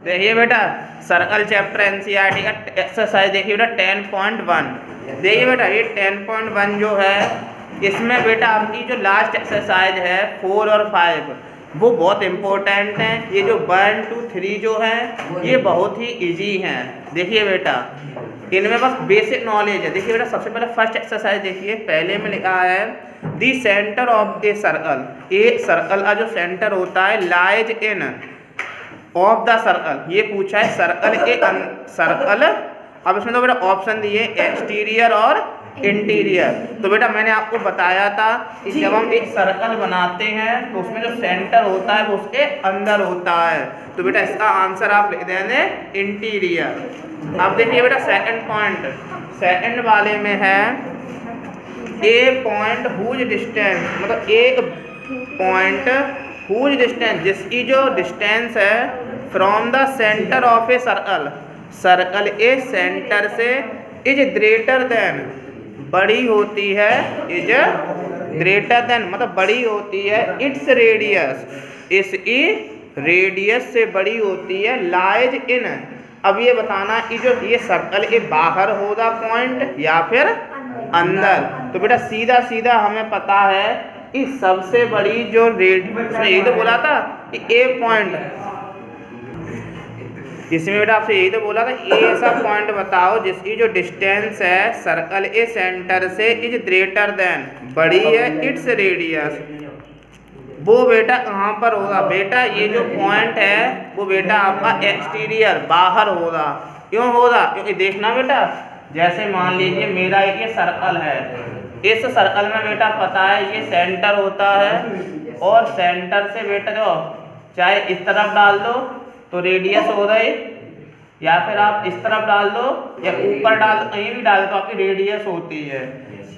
देखिए बेटा circle chapter NCERT का एक्सरसाइज देखिए बेटा 10.1। देखिए बेटा ये 10.1 जो है इसमें बेटा आपकी जो लास्ट एक्सरसाइज है 4 और 5 वो बहुत इम्पोर्टेंट हैं। ये जो 1, 2, 3 जो है ये बहुत ही इजी हैं। देखिए बेटा इनमें बस बेसिक नॉलेज है। देखिए बेटा सबसे पहले फर्स्ट एक्सरसाइज देखिए, पहले में लिखा है the centre of a circle. A circle का जो सेंटर होता है lies in of the circle. ये पूछा है सर्कल के सर्कल। अब इसमें तो बेटा ऑप्शन दिए एक्सटीरियर और इंटीरियर। तो बेटा मैंने आपको बताया था कि जब हम एक सर्कल बनाते हैं तो उसमें जो सेंटर होता है वो उसके अंदर होता है। तो बेटा इसका आंसर आप लिख देंगे इंटीरियर। अब देखिए बेटा सेकंड पॉइंट, सेकंड वाले में है ए पॉइंट हुज डिस्टेंस, मतलब एक पॉइंट हुज डिस्टेंस जिसकी जो डिस्टेंस है from the centre of a circle, circle A centre से इज ग्रेटर देन, बड़ी होती है, इज ग्रेटर देन मतलब बड़ी होती है इट्स रेडियस, इसकी रेडियस से बड़ी होती है लाइज इन। अब ये बताना कि जो ये सर्कल के बाहर होगा पॉइंट या फिर अंदर। तो बेटा सीधा सीधा हमें पता है कि सबसे बड़ी जो रेडियस, यही तो बोला था कि ए पॉइंट, इसमें बेटा आपसे यही तो बोला था ए ऐसा पॉइंट बताओ जिसकी जो डिस्टेंस है सर्कल ए सेंटर से इज ग्रेटर देन, बड़ी है इट्स रेडियस। वो बेटा कहाँ पर होगा? बेटा ये जो पॉइंट है वो बेटा आपका एक्सटीरियर बाहर होगा। क्यों होगा? क्योंकि देखना बेटा जैसे मान लीजिए मेरा ये सर्कल है, इस सर्कल में बेटा पता है ये सेंटर होता है और सेंटर से बेटा जो चाहे इस तरफ डाल दो तो रेडियस हो गई, या फिर आप इस तरफ डाल दो या ऊपर डाल दो, कहीं भी डाल दो आपकी रेडियस होती है।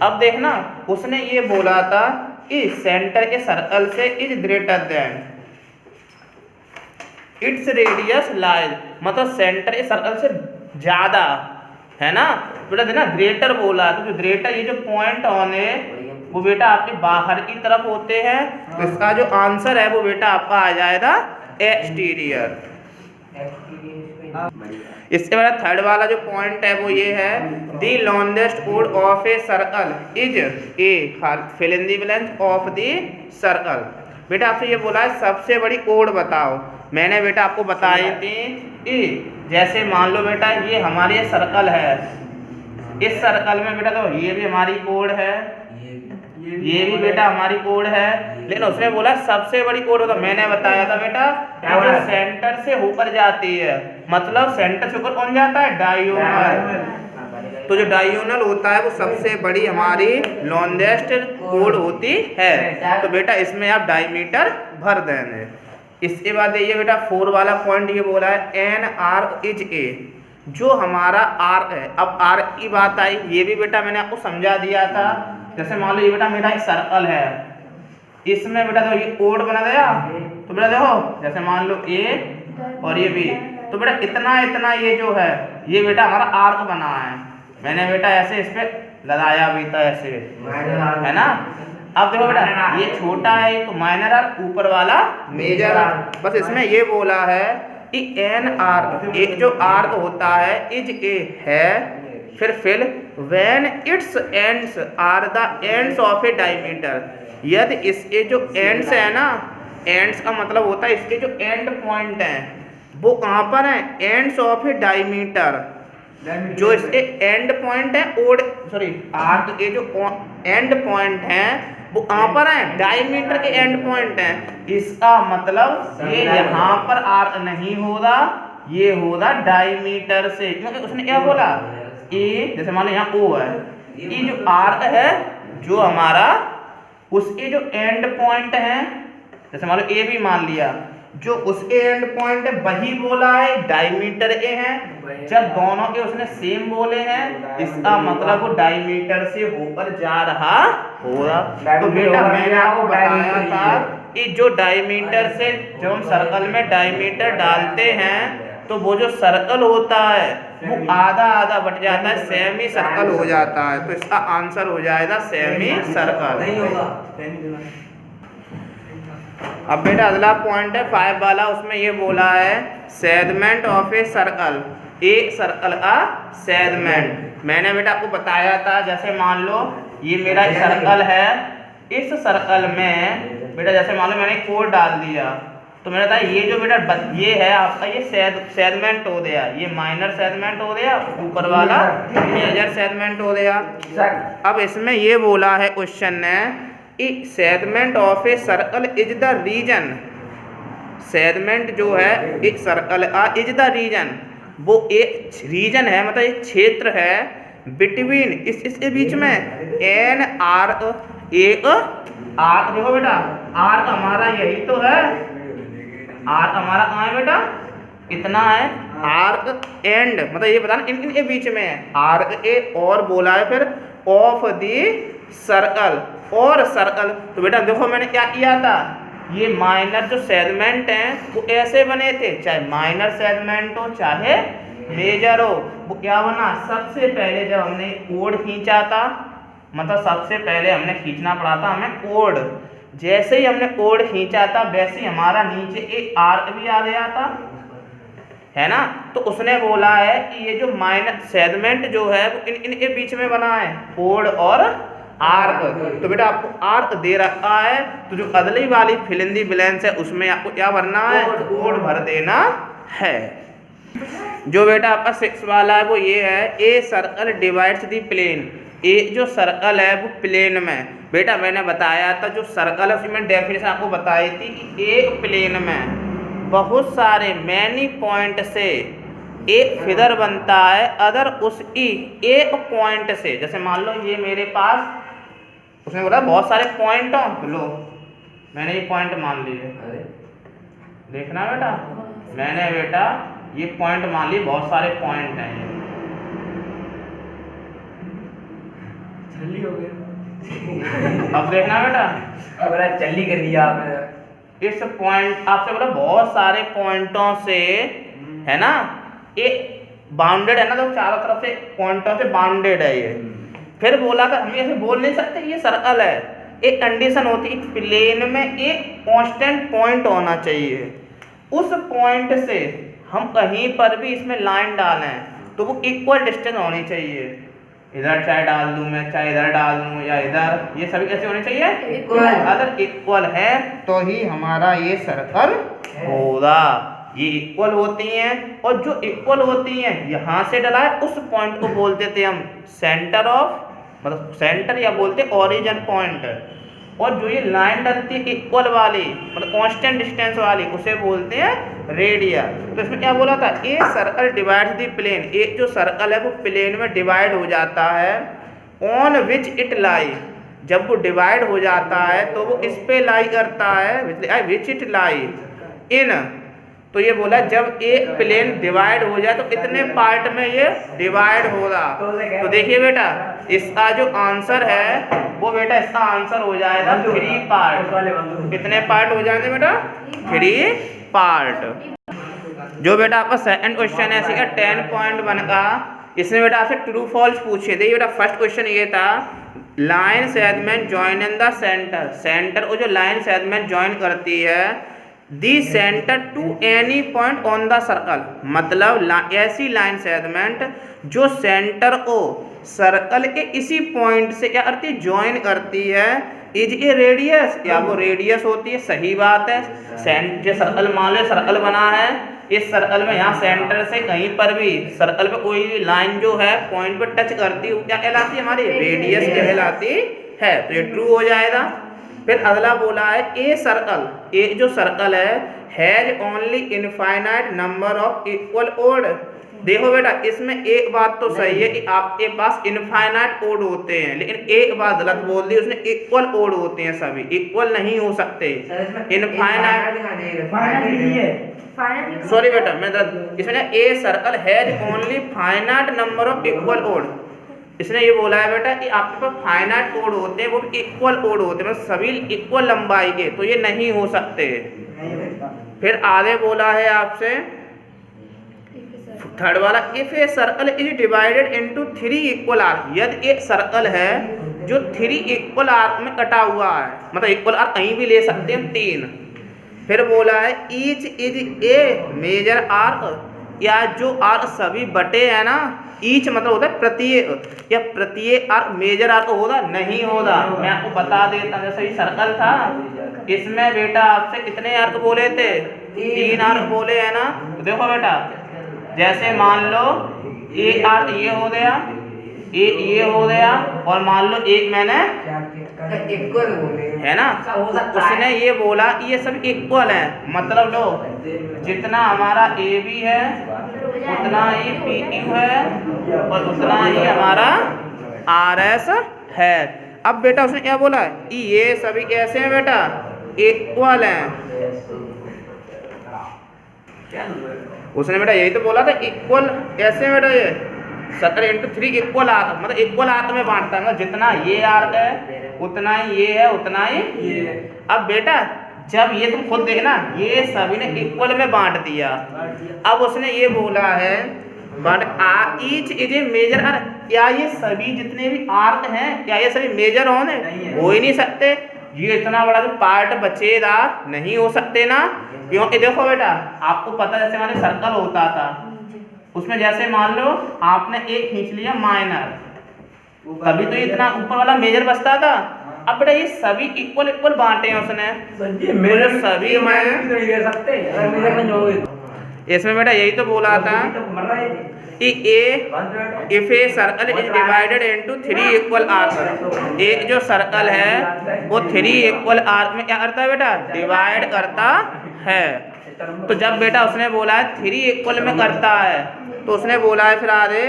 अब देखना उसने ये बोला था कि सेंटर के सर्कल से is greater than its radius lies, मतलब सेंटर के सर्कल से ज्यादा है ना बेटा, देखना ग्रेटर बोला तो जो ग्रेटर ये जो पॉइंट ऑन है वो बेटा आपके बाहर की तरफ होते हैं। तो इसका जो आंसर है वो बेटा आपका आ जाएगा एक्सटीरियर। इसके बाद थर्ड वाला जो पॉइंट है वो ये है दी लॉन्गेस्ट कोड of a circle is a, fill in the blank of the circle. बेटा आपसे ये बोला है सबसे बड़ी कोड बताओ। मैंने बेटा आपको बताई थी कि जैसे मान लो बेटा ये हमारी सर्कल है, इस सर्कल में बेटा तो ये भी हमारी कोड है, ये भी बेटा हमारी कोड है, लेकिन उसने बोला सबसे बड़ी कोड होता। मैंने बताया था बेटा जो सेंटर से ऊपर जाती है, मतलब सेंटर से ऊपर कौन जाता है? डायगोनल। तो जो डायगोनल होता है वो सबसे बड़ी हमारी लॉन्गेस्ट कोड होती है। तो बेटा इसमें आप डायमीटर भर देंगे। इसके बाद ये बेटा 4 वाला पॉइंट ये बोला है एन आर इज ए, जो हमारा आर है। अब आर की बात आई, ये भी बेटा मैंने आपको समझा दिया था। जैसे मान लो ये बेटा मेरा एक सर्कल है, इसमें बेटा तो ये कोड बना दिया, तो बेटा देखो जैसे मान लो ए और ये बी, तो बेटा इतना इतना ये जो है ये बेटा हमारा आर्क बना है। मैंने बेटा ऐसे इस पे लगाया भी था ऐसे, है ना। अब देखो बेटा ये छोटा है तो माइनर आर्क, ऊपर वाला मेजर आर्क। बस इसमें ये बोला है कि एन आर्क, एक जो आर्क होता है इज ए है, फिर fill when it's ends are the ends of a diameter, यदि इसके जो एंड्स है ना, एंड्स का मतलब होता है इसके जो एंड पॉइंट हैं वो कहाँ पर है? Ends of a diameter. जो इसके एंड पॉइंट है ओड सॉरी आर्क के जो एंड पॉइंट हैं वो कहाँ पर है? डायमीटर के एंड पॉइंट है। इसका मतलब ये यहाँ पर आर्क नहीं होगा, ये होगा डायमीटर से। क्योंकि उसने क्या बोला ए, जैसे मान लो यहाँ ओ है, ये जो आर्क है जो हमारा उसके जो एंड पॉइंट है, जैसे मान लो ए भी मान लिया, जो उसके एंड पॉइंट है वही बोला है डायमीटर ए है। जब दोनों के उसने सेम बोले हैं इसका मतलब वो डायमीटर से होकर जा रहा होगा। तो बेटा मैंने आपको बताया था कि जो डायमीटर से जब हम सर्कल में डायमीटर डालते हैं तो वो जो सर्कल होता है वो आधा आधा बट जाता है, सेमी सर्कल हो जाता है। तो इसका आंसर हो जाएगा सेमी सर्कल। अब बेटा अगला पॉइंट है 5 वाला, उसमें ये बोला है सेगमेंट ऑफ ए सर्कल, एक सर्कल का सेगमेंट। मैंने बेटा आपको बताया था, जैसे मान लो ये मेरा सर्कल है, इस सर्कल में बेटा जैसे मान लो मैंने कोड डाल दिया, तो मैंने बताया ये जो बेटा ये है आपका, ये सेगमेंट हो गया, ये माइनर सेगमेंट हो गया, ऊपर वाला मेजर सेगमेंट हो गया। अब इसमें ये बोला है क्वेश्चन ने, segment of a circle is the region, segment जो है एक सर्कल का इज द रीजन, वो एक रीजन है, मतलब एक क्षेत्र है बिटवीन, इसके बीच में एन आर्क, एक आर्क, देखो बेटा आर्क हमारा यही तो है, आर्क हमारा कहाँ है बेटा, इतना है आर्क एंड, मतलब ये बताना इनके बीच में है आर्क ए, और बोला है फिर ऑफ दी सर्कल, और सर्कल। तो बेटा देखो मैंने क्या किया था, ये माइनर जो सेगमेंट हैं वो ऐसे बने थे, चाहे माइनर सेगमेंट हो चाहे मेजर हो, वो क्या बना, सबसे पहले जब हमने कोड खींचा था, मतलब सबसे पहले हमने खींचना पड़ा था हमें कोड, जैसे ही हमने कोड खींचा था वैसे ही हमारा नीचे एक आर्क भी आ गया था, है ना। तो उसने बोला है कि ये जो माइनर सेगमेंट जो है वो इनके बीच में बना है, कोड और आर्क। तो बेटा आपको आर्क दे रखा है, तो जो अगली वाली फिल इन दी ब्लैंक्स है उसमें आपको क्या भरना है, कोड भर देना है। जो बेटा आपका 6 वाला है वो ये है, a circle divides the plane, ए जो सर्कल है वो प्लेन में, बेटा मैंने बताया था जो सर्कल है उसमें डेफिनेशन आपको बताई थी कि एक प्लेन में बहुत सारे मैनी पॉइंट से एक फिगर बनता है, अगर उसकी एक पॉइंट से, जैसे मान लो ये मेरे पास, उसने बोला बहुत सारे पॉइंट हो, लो मैंने ये पॉइंट मान लिए, देखना बेटा मैंने बेटा ये पॉइंट मान लिए, बहुत सारे पॉइंट हैं, हो गया। अब देखना बेटा, बड़ा जल्दी कर दिया आपने, इस पॉइंट आपसे बोला बहुत सारे पॉइंटों से, है ना, एक बाउंडेड है ना, तो चारों तरफ से पॉइंटों से बाउंडेड है ये। फिर बोला था हम ऐसे बोल नहीं सकते ये सर्कल है, एक कंडीशन होती है प्लेन में एक कांस्टेंट पॉइंट होना चाहिए, उस पॉइंट से हम कहीं पर भी इसमें लाइन डालें तो वो इक्वल डिस्टेंस होनी चाहिए, इधर चाहे डाल दूं मैं, चाहे इधर डाल दूं या इधर, ये सभी कैसे होने चाहिए, इक्वल। अगर इक्वल है तो ही हमारा ये सर्कल होगा, ये इक्वल होती हैं, और जो इक्वल होती हैं यहाँ से डला है उस पॉइंट को बोलते थे हम सेंटर ऑफ, मतलब सेंटर या बोलते ओरिजिन पॉइंट, और जो ये लाइन डलती है इक्वल वाली मतलब कांस्टेंट डिस्टेंस वाली उसे बोलते हैं रेडियस। तो इसमें क्या बोला था, a circle divides the plane, एक जो सर्कल है वो प्लेन में डिवाइड हो जाता है, ऑन विच इट लाई, जब वो डिवाइड हो जाता है तो वो इस पे लाई करता है, विच इट लाई इन। तो ये बोला जब एक प्लेन डिवाइड हो जाए तो कितने पार्ट में ये डिवाइड होगा। तो देखिए बेटा इसका जो आंसर है वो बेटा इसका आंसर हो जाएगा 3 पार्ट। कितने पार्ट हो जाएंगे बेटा, 3 पार्ट। जो बेटा आपका सेकंड क्वेश्चन है ऐसे 10 पॉइंट बनका, इसमें बेटा आपसे ट्रू फॉल्स पूछे थे। ये बेटा फर्स्ट क्वेश्चन ये था, line segment join in the centre, centre को जो लाइन सेगमेंट जॉइन करती है the centre to any point on the circle, मतलब ऐसी लाइन सेगमेंट जो सेंटर को सर्कल के इसी पॉइंट से क्या करती है, ज्वाइन करती है, इज ए रेडियस, या वो रेडियस होती है। सही बात है, सर्कल मान लो सर्कल बना है, इस सर्कल में यहाँ सेंटर से कहीं पर भी सर्कल पे कोई भी लाइन जो है पॉइंट पे टच करती है वो क्या कहलाती है, हमारी रेडियस कहलाती है। तो ये ट्रू हो जाएगा। फिर अगला बोला है ए सर्कल, ए जो सर्कल है has only infinite number of equal ओड। देखो बेटा इसमें एक बात तो सही है कि आपके पास इनफाइनाइट ओड होते हैं, लेकिन एक बात गलत बोल दी उसने, इक्वल ओड होते हैं, सभी इक्वल नहीं हो सकते। इनफाइनाइट सॉरी बेटा मैं इसमें a circle has only finite number of equal ओड, इसने ये बोला है बेटा कि आपके पास फाइनाइट ओड होते हैं, वो भी इक्वल ओड होते हैं, मतलब सभी इक्वल लंबाई के, तो ये नहीं हो सकते। फिर आगे बोला है आपसे थर्ड वाला, if A circle is divided into 3 equal arc, यदि एक सर्कल है जो 3 इक्वल आर्क में कटा हुआ है, मतलब इक्वल आर्क कहीं भी ले सकते हैं 3, फिर बोला है each is a major arc, या जो आर्क सभी बटे है ना, ईच मतलब होता है प्रत्येक, या प्रत्येक आर्क मेजर आर्क होगा नहीं होगा। मैं आपको बता देता हूँ, जैसे ये सर्कल था, इसमें बेटा आपसे कितने आर्क बोले थे, 3 आर्क बोले है ना। तो देखो बेटा, जैसे मान लो एक आर्क ये हो गया, एक ये हो गया, और मान लो एक मैंने इक्वल बोले है ना, उसने ये बोला ये सब इक्वल है, मतलब लो जितना हमारा ए बी है उतना ही पी क्यू है और उतना ही हमारा आर एस है। अब बेटा उसने क्या बोला है कि ये सभी कैसे हैं बेटा, इक्वल हैं। उसने बेटा यही तो बोला था, इक्वल कैसे बेटा, ये 17×3 इक्वल आर्क, मतलब इक्वल आर्क में बांटता है, जितना ये आर्क है उतना ही ये है, उतना ही ये। अब बेटा जब ये तुम खुद देखना, ये सभी ने इक्वल में बांट दिया। अब उसने ये बोला है but each is a major arc, क्या ये सभी जितने भी आर्क हैं क्या ये सभी मेजर होने हो ही नहीं सकते, ये इतना बड़ा जो पार्ट बचेगा नहीं हो सकते ना। क्योंकि देखो बेटा आपको पता, जैसे हमारे सर्कल होता था उसमें जैसे मान लो आपने एक खींच लिया माइनर, तभी तो इतना ऊपर वाला मेजर बचता था। अब बेटा ये सभी इक्वल इक्वल बांटे हैं उसने, मेरे सभी इसमें बेटा यही तो बोला था कि if A circle is divided into 3 equal arc, एक जो सर्कल है वो 3 इक्वल आर्क में क्या करता है बेटा, डिवाइड करता है। तो जब बेटा उसने बोला है 3 इक्वल में करता है, तो उसने बोला है फिर आगे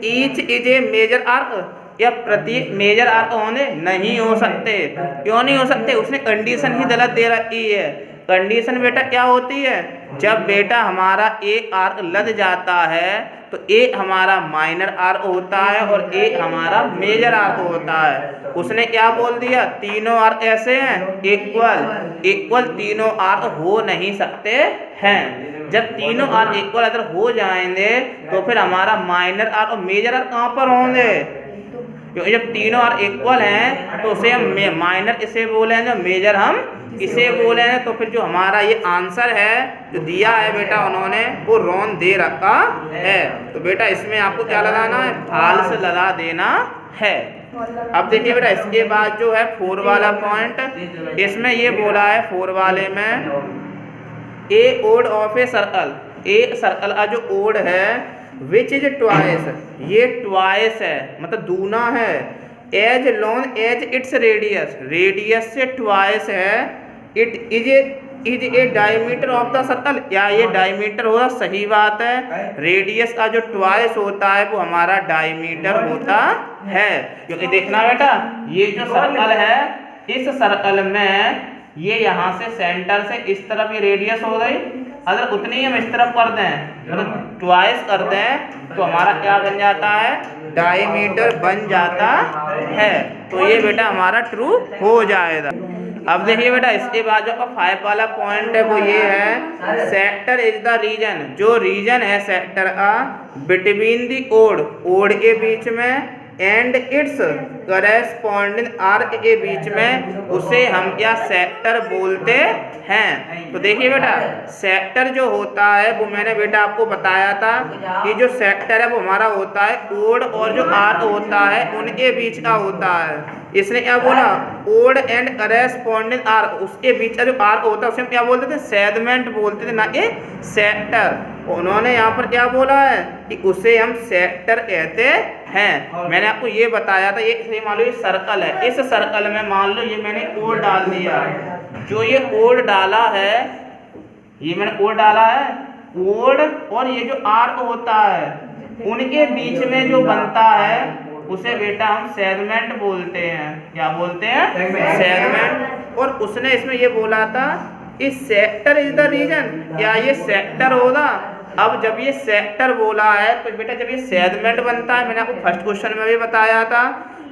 each is a major arc, या प्रत्येक मेजर आर्क होने नहीं हो सकते। क्यों नहीं हो सकते, उसने कंडीशन ही गलत दे रखी है। कंडीशन बेटा क्या होती है, जब बेटा हमारा एक आर्क लग जाता है तो एक हमारा माइनर आर्क होता है और एक हमारा मेजर आर्क होता है। उसने क्या बोल दिया, तीनों आर्क ऐसे हैं इक्वल, इक्वल तीनों आर्क हो नहीं सकते हैं। जब तीनों आर्क इक्वल अगर हो जाएंगे तो फिर हमारा माइनर आर्क और मेजर आर्क कहाँ पर होंगे, क्योंकि जब तीनों आर्क इक्वल हैं तो उसे हम माइनर इसे बोले हैं, मेजर हम इसे बोले हैं। तो फिर जो हमारा ये आंसर है जो दिया है बेटा उन्होंने वो रॉन्ग दे रखा है। तो बेटा इसमें आपको क्या लगाना है, फाल्स लगा देना है। अब देखिए बेटा इसके बाद जो है 4 वाला पॉइंट, इसमें ये बोला है 4 वाले में ए ओड ऑफ ए सर्कल, एक सर्कल का जो ओड है विच इज ट्वाइस, ये ट्वाइस है मतलब दूना है, as long as its radius, radius से ट्वाइस है, it is a diameter of the circle, या ये डायमीटर होगा, सही बात है। रेडियस का जो ट्वाइस होता है वो हमारा डायमीटर होता है। क्योंकि देखना बेटा ये जो सर्कल है, इस सर्कल में ये यहाँ से सेंटर से इस तरफ ये रेडियस हो गई, अगर उतनी हम इस तरफ कर दें मतलब ट्वाइस कर दें तो हमारा क्या बन जाता है, डायमीटर बन जाता है। तो ये बेटा हमारा ट्रू हो जाएगा। अब देखिए बेटा इसके बाद जो 5 वाला पॉइंट है वो ये है सेक्टर इज द रीजन, जो रीजन है सेक्टर का बिटवीन दी ओड, ओड के बीच में एंड इट्स करेस्पॉन्डिंग आर्क के बीच में, उसे हम क्या सेक्टर बोलते हैं। तो देखिए बेटा सेक्टर जो होता है वो मैंने बेटा आपको बताया था कि जो सेक्टर है वो हमारा होता है ओड और जो आर्क होता है उनके बीच का होता है। इसने क्या बोला, ओड एंड करेस्पॉन्डिंग आर्क, उसके बीच का जो आर्क होता है उसे हम क्या बोलते थे, सेगमेंट बोलते थे, ना कि सेक्टर। उन्होंने यहाँ पर क्या बोला है कि उसे हम सेक्टर कहते हैं। मैंने आपको ये बताया था, ये मान लो ये सर्कल है, इस सर्कल में मान लो ये मैंने ओड डाल दिया, जो ये ओड डाला है, ये मैंने ओड डाला है, ओड और ये जो आर्क होता है उनके बीच में जो बनता है उसे बेटा हम सेगमेंट बोलते हैं। क्या बोलते हैं, सेगमेंट। और उसने इसमें ये बोला था इस सेक्टर इज द रीजन, क्या ये सेक्टर होगा। अब जब ये सेक्टर बोला है तो बेटा जब ये सेगमेंट बनता है, मैंने आपको फर्स्ट क्वेश्चन में भी बताया था,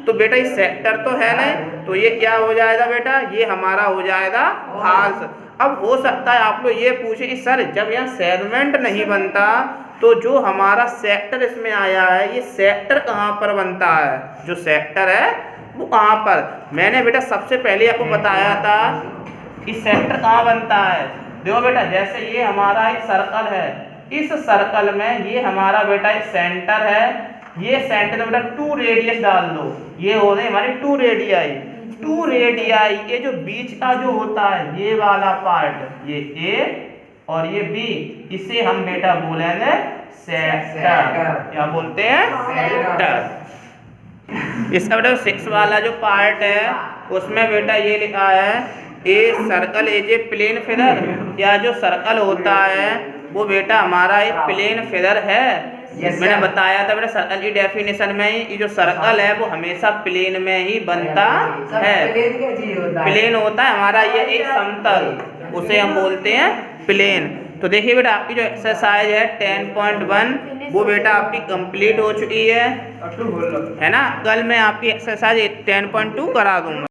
तो बेटा ये सेक्टर तो है नहीं, तो ये क्या हो जाएगा बेटा, ये हमारा हो जाएगा फाल्स। अब हो सकता है आप लोग ये पूछें सर जब यहाँ सेगमेंट नहीं बनता तो जो हमारा सेक्टर इसमें आया है ये सेक्टर कहाँ पर बनता है, जो सेक्टर है वो कहाँ पर। मैंने बेटा सबसे पहले आपको बताया था कि सेक्टर कहाँ बनता है। देखो बेटा, जैसे ये हमारा एक सर्कल है, इस सर्कल में ये हमारा बेटा एक सेंटर है, ये सेंटर में बेटा 2 रेडियस डाल दो, ये हो गई हमारी 2 रेडियाई। 2 रेडियाई, ये जो बीच का जो होता है ये वाला पार्ट, ये ए और ये बी, इसे हम बेटा बोलेंगे सेक्टर। क्या बोलते हैं? सेक्टर। इसका बेटा 6 वाला जो पार्ट है उसमें बेटा ये लिखा है a circle as a plane figure, या जो सर्कल होता है वो बेटा हमारा एक प्लेन फिगर है। मैंने बताया था बेटा सर्कल की डेफिनेशन में ही, ये जो सर्कल है वो हमेशा प्लेन में ही बनता है। प्लेन होता है हमारा ये एक समतल, उसे हम बोलते हैं प्लेन। तो देखिए बेटा, आपकी जो एक्सरसाइज है 10.1 वो बेटा आपकी कंप्लीट हो चुकी है ना। कल मैं आपकी एक्सरसाइज 10.2 करा दूंगा।